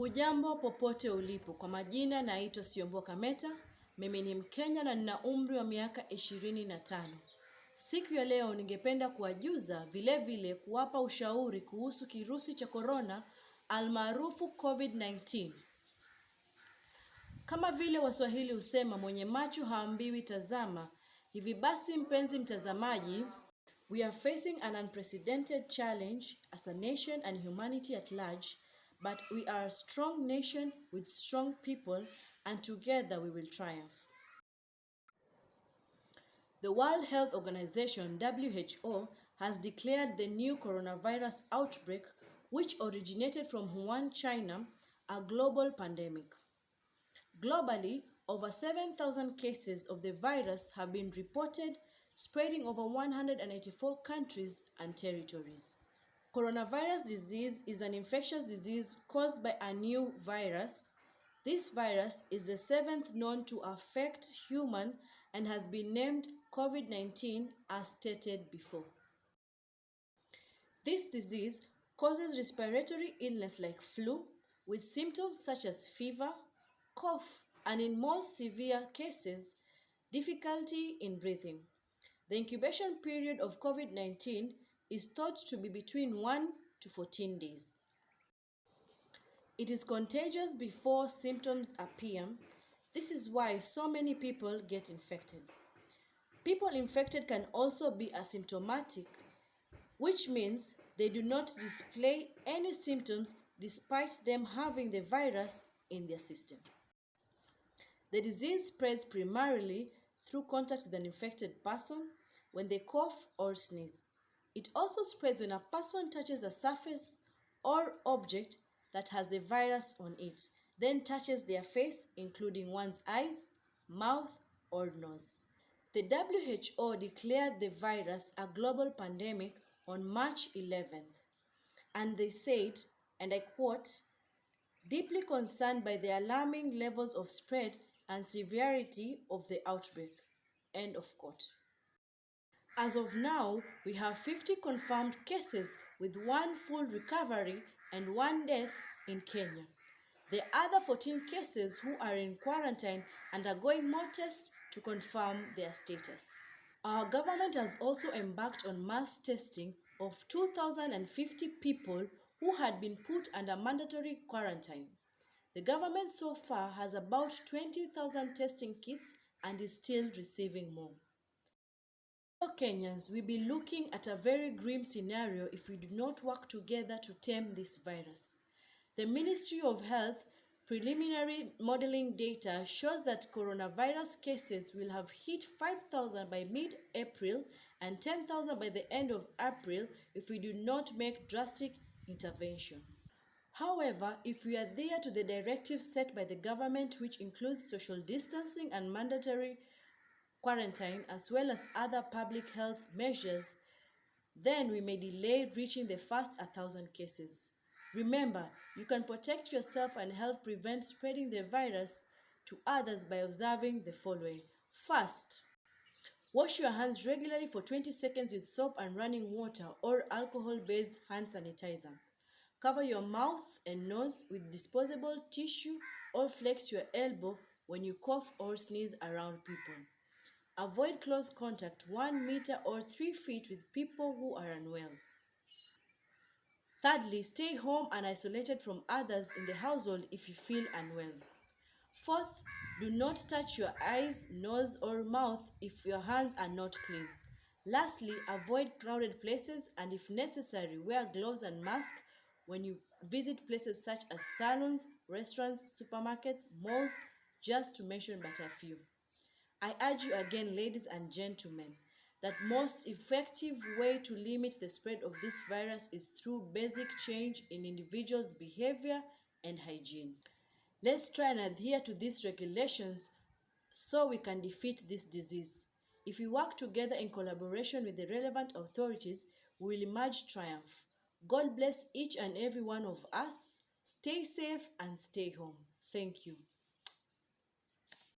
Hujambo popote ulipo, kwa majina naitwa Siombo Kameta, mimi ni Mkenya na nina umri wa miaka 25. Siku ya leo ningependa kuwajuza vile kuwapa ushauri kuhusu kirusi cha corona almaarufu COVID-19. Kama vile Waswahili husema mwenye macho haambiwi tazama, hivi basi mpenzi mtazamaji, we are facing an unprecedented challenge as a nation and humanity at large. But we are a strong nation with strong people, and together we will triumph. The World Health Organization, WHO, has declared the new coronavirus outbreak, which originated from Wuhan, China, a global pandemic. Globally, over 7,000 cases of the virus have been reported, spreading over 184 countries and territories. Coronavirus disease is an infectious disease caused by a new virus. This virus is the 7th known to affect humans and has been named COVID-19 as stated before. This disease causes respiratory illness like flu, with symptoms such as fever, cough, and in most severe cases, difficulty in breathing. The incubation period of COVID-19 is thought to be between 1 to 14 days. It is contagious before symptoms appear. This is why so many people get infected. People infected can also be asymptomatic, which means they do not display any symptoms despite them having the virus in their system. The disease spreads primarily through contact with an infected person when they cough or sneeze. It also spreads when a person touches a surface or object that has the virus on it, then touches their face, including one's eyes, mouth, or nose. The WHO declared the virus a global pandemic on March 11th, and they said, and I quote, "deeply concerned by the alarming levels of spread and severity of the outbreak," end of quote. As of now, we have 50 confirmed cases with 1 full recovery and 1 death in Kenya. The other 14 cases who are in quarantine undergoing more tests to confirm their status. Our government has also embarked on mass testing of 2,050 people who had been put under mandatory quarantine. The government so far has about 20,000 testing kits and is still receiving more. Kenyans will be looking at a very grim scenario if we do not work together to tame this virus. The Ministry of Health preliminary modeling data shows that coronavirus cases will have hit 5,000 by mid-April and 10,000 by the end of April if we do not make drastic intervention. However, if we adhere to the directives set by the government, which includes social distancing and mandatory quarantine, as well as other public health measures, then we may delay reaching the first 1,000 cases. Remember, you can protect yourself and help prevent spreading the virus to others by observing the following. First, wash your hands regularly for 20 seconds with soap and running water or alcohol-based hand sanitizer. Cover your mouth and nose with disposable tissue or flex your elbow when you cough or sneeze around people. Avoid close contact 1 meter or 3 feet with people who are unwell. Thirdly, stay home and isolated from others in the household if you feel unwell. Fourth, do not touch your eyes, nose, or mouth if your hands are not clean. Lastly, avoid crowded places and if necessary, wear gloves and masks when you visit places such as salons, restaurants, supermarkets, malls, just to mention but a few. I urge you again, ladies and gentlemen, that most effective way to limit the spread of this virus is through basic change in individuals' behavior and hygiene. Let's try and adhere to these regulations so we can defeat this disease. If we work together in collaboration with the relevant authorities, we will emerge triumph. God bless each and every one of us. Stay safe and stay home. Thank you.